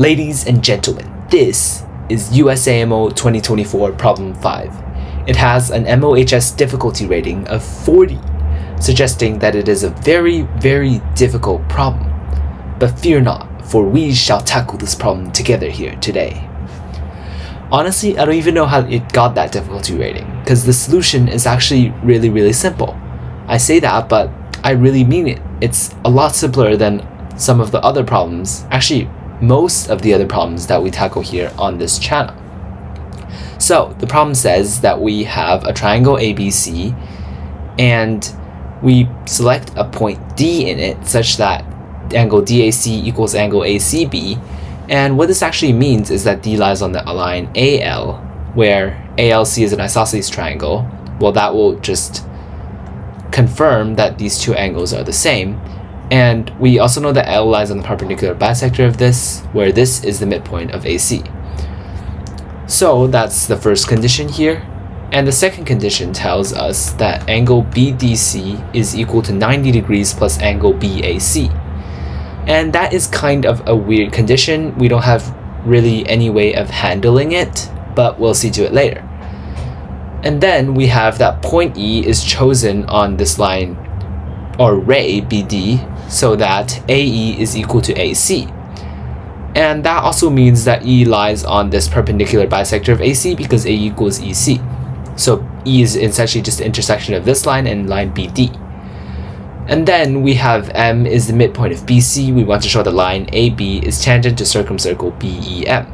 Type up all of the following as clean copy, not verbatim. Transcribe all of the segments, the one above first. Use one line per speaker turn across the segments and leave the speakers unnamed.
Ladies and gentlemen, this is USAMO 2024 Problem 5. It has an MOHS difficulty rating of 40, suggesting that it is a very, very difficult problem. But fear not, for we shall tackle this problem together here today. Honestly, I don't even know how it got that difficulty rating, because the solution is actually really, really simple. I say that, but I really mean it. It's a lot simpler than some of the other problems, actually most of the other problems that we tackle here on this channel. So the problem says that we have a triangle ABC and we select a point D in it such that angle DAC equals angle ACB, and what this actually means is that D lies on the line AL, where ALC is an isosceles triangle. Well, that will just confirm that these two angles are the same. And we also know that L lies on the perpendicular bisector of this, where this is the midpoint of AC. So that's the first condition here. And the second condition tells us that angle BDC is equal to 90 degrees plus angle BAC. And that is kind of a weird condition. We don't have really any way of handling it, but we'll see to it later. And then we have that point E is chosen on this line or ray BD, so that AE is equal to AC. And that also means that E lies on this perpendicular bisector of AC because A equals EC. So E is essentially just the intersection of this line and line BD. And then we have M is the midpoint of BC. We want to show the line AB is tangent to circumcircle BEM.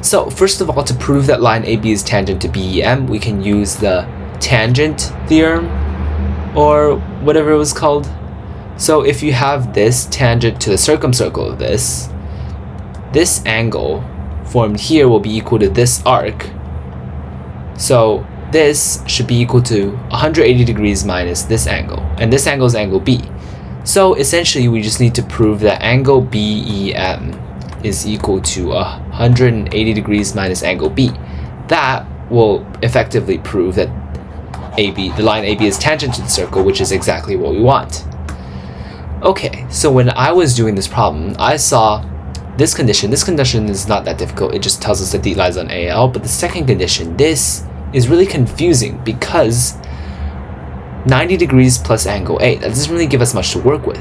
So first of all, to prove that line AB is tangent to BEM, we can use the tangent theorem, or whatever it was called. So if you have this tangent to the circumcircle of this angle formed here will be equal to this arc. So this should be equal to 180 degrees minus this angle, and this angle is angle B. So essentially we just need to prove that angle BEM is equal to 180 degrees minus angle B. That will effectively prove that the line AB is tangent to the circle, which is exactly what we want. Okay, so when I was doing this problem, I saw this condition. This condition is not that difficult. It just tells us that D lies on AL. But the second condition, this is really confusing because 90 degrees plus angle A, that doesn't really give us much to work with.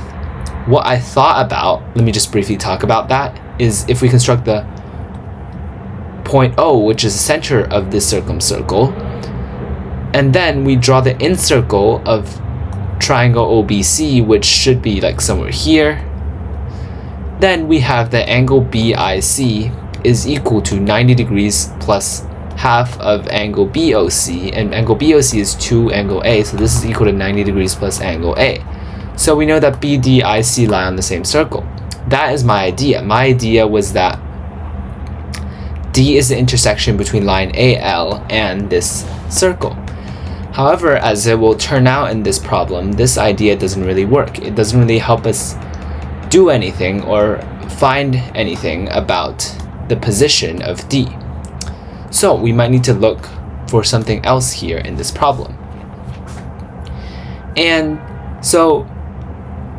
What I thought about, let me just briefly talk about that, is if we construct the point O, which is the center of this circumcircle, and then we draw the incircle of triangle OBC, which should be like somewhere here. Then we have the angle BIC is equal to 90 degrees plus half of angle BOC, and angle BOC is 2 angle A, so this is equal to 90 degrees plus angle A. So we know that BDIC lie on the same circle. That is my idea. My idea was that D is the intersection between line AL and this circle. However, as it will turn out in this problem, this idea doesn't really work. It doesn't really help us do anything or find anything about the position of D. So we might need to look for something else here in this problem. And so,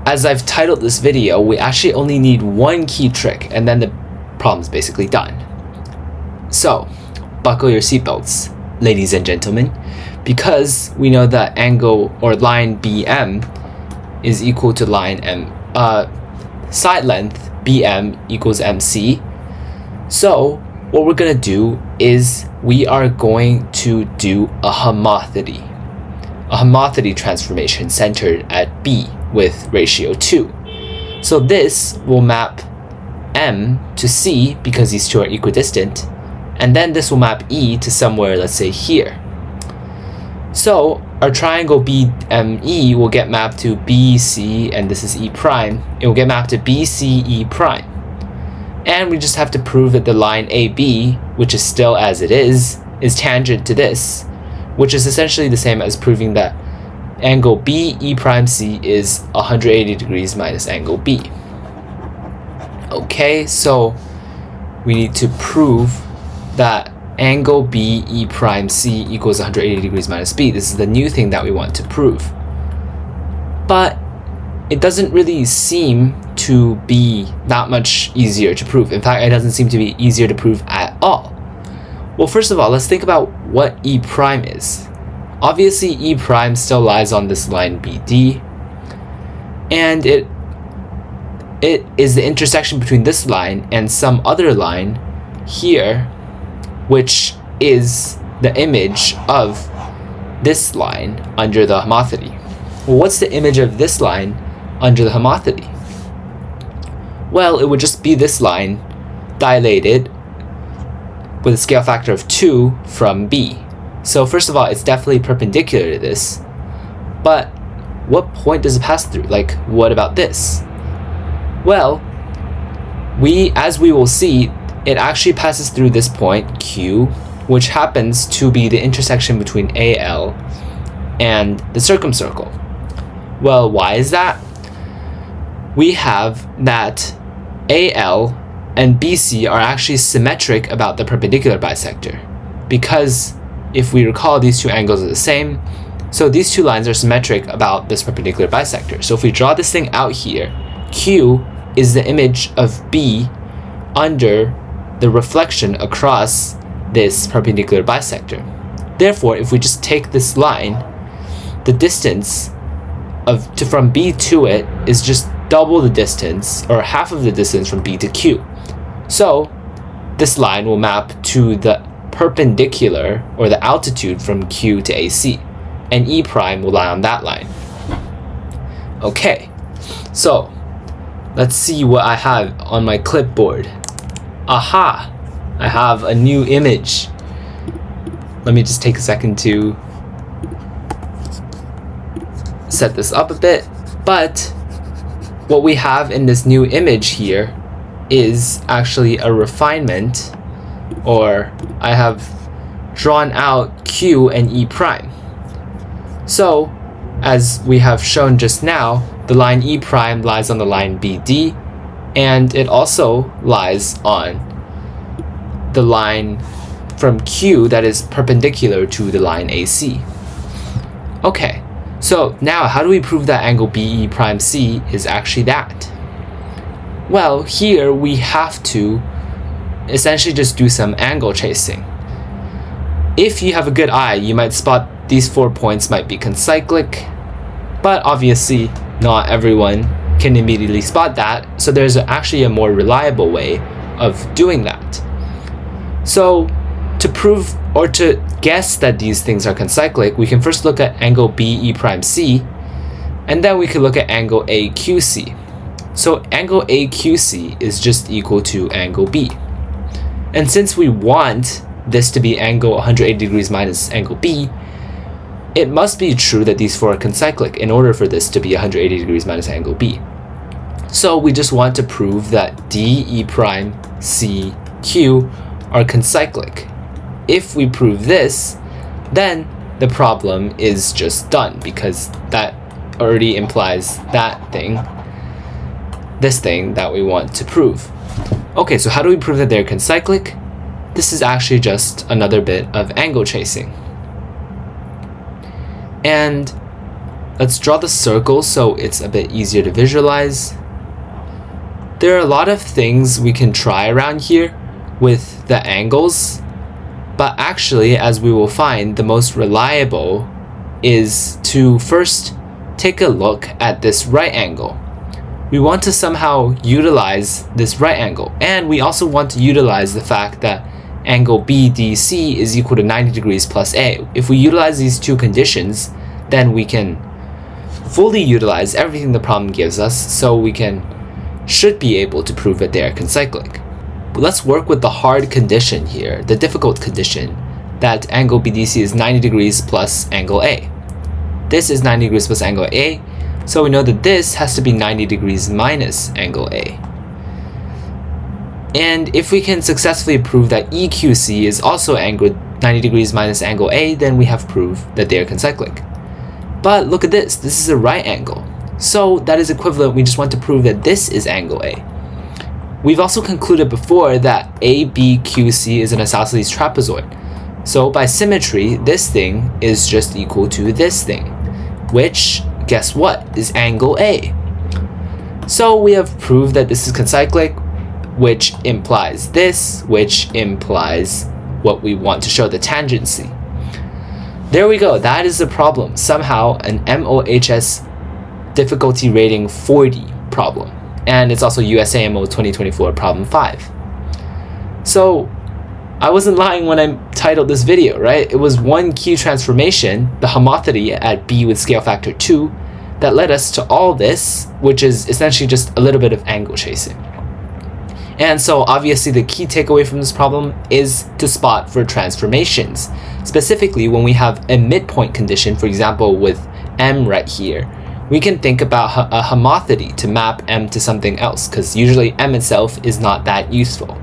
as I've titled this video, we actually only need one key trick and then the problem's basically done. So, buckle your seatbelts, ladies and gentlemen, because we know that angle or line BM is equal to line side length BM equals MC. So what we're gonna do is we are going to do a homothety transformation centered at B with ratio 2. So this will map M to C because these two are equidistant, and then this will map E to somewhere, let's say here. So our triangle BME will get mapped to BC, and this is E prime. It will get mapped to BCE prime. And we just have to prove that the line AB, which is still as it is tangent to this, which is essentially the same as proving that angle BE prime C is 180 degrees minus angle B. Okay, so we need to prove that angle BE prime C equals 180 degrees minus B. This is the new thing that we want to prove. But it doesn't really seem to be that much easier to prove. In fact, it doesn't seem to be easier to prove at all. Well, first of all, let's think about what E prime is. Obviously, E prime still lies on this line BD, and it is the intersection between this line and some other line here, which is the image of this line under the homothety. Well, what's the image of this line under the homothety? Well, it would just be this line dilated with a scale factor of 2 from B. So first of all, it's definitely perpendicular to this, but what point does it pass through? Like, what about this? Well, as we will see, it actually passes through this point, Q, which happens to be the intersection between AL and the circumcircle. Well, why is that? We have that AL and BC are actually symmetric about the perpendicular bisector, because if we recall, these two angles are the same, so these two lines are symmetric about this perpendicular bisector. So if we draw this thing out here, Q is the image of B under the reflection across this perpendicular bisector. Therefore, if we just take this line, the distance from B to it is just double the distance, or half of the distance from B to Q. So this line will map to the perpendicular, or the altitude from Q to AC, and E prime will lie on that line. Okay, so let's see what I have on my clipboard. Aha! I have a new image. Let me just take a second to set this up a bit. But what we have in this new image here is actually a refinement, or I have drawn out Q and E prime. So, as we have shown just now, the line E prime lies on the line BD, and it also lies on the line from Q that is perpendicular to the line AC. Okay, so now how do we prove that angle BE prime C is actually that? Well, here we have to essentially just do some angle tracing. If you have a good eye, you might spot these 4 points might be concyclic, but obviously not everyone can immediately spot that, so there's actually a more reliable way of doing that. So to prove or to guess that these things are concyclic, we can first look at angle BE prime C, and then we can look at angle AQC. So angle AQC is just equal to angle B. And since we want this to be angle 180 degrees minus angle B, it must be true that these four are concyclic in order for this to be 180 degrees minus angle B. So we just want to prove that D, E prime, C, Q are concyclic. If we prove this, then the problem is just done, because that already implies that thing, this thing that we want to prove. Okay, so how do we prove that they're concyclic? This is actually just another bit of angle tracing. And let's draw the circle so it's a bit easier to visualize. There are a lot of things we can try around here with the angles, but actually, as we will find, the most reliable is to first take a look at this right angle. We want to somehow utilize this right angle, and we also want to utilize the fact that angle BDC is equal to 90 degrees plus A. If we utilize these two conditions, then we can fully utilize everything the problem gives us, so we should be able to prove that they are concyclic. But let's work with the hard condition here, the difficult condition, that angle BDC is 90 degrees plus angle A. This is 90 degrees plus angle A, so we know that this has to be 90 degrees minus angle A. And if we can successfully prove that EQC is also angled 90 degrees minus angle A, then we have proof that they are concyclic. But look at this, this is a right angle. So that is equivalent, we just want to prove that this is angle A. We've also concluded before that ABQC is an isosceles trapezoid. So by symmetry, this thing is just equal to this thing, which, guess what, is angle A. So we have proved that this is concyclic, which implies this, which implies what we want to show, the tangency. There we go, that is the problem. Somehow an MOHS difficulty rating 40 problem. And it's also USAMO 2024 problem 5. So I wasn't lying when I titled this video, right? It was one key transformation, the homothety at B with scale factor 2, that led us to all this, which is essentially just a little bit of angle chasing. And so obviously the key takeaway from this problem is to spot for transformations. Specifically, when we have a midpoint condition, for example with M right here, we can think about a homothety to map M to something else, because usually M itself is not that useful.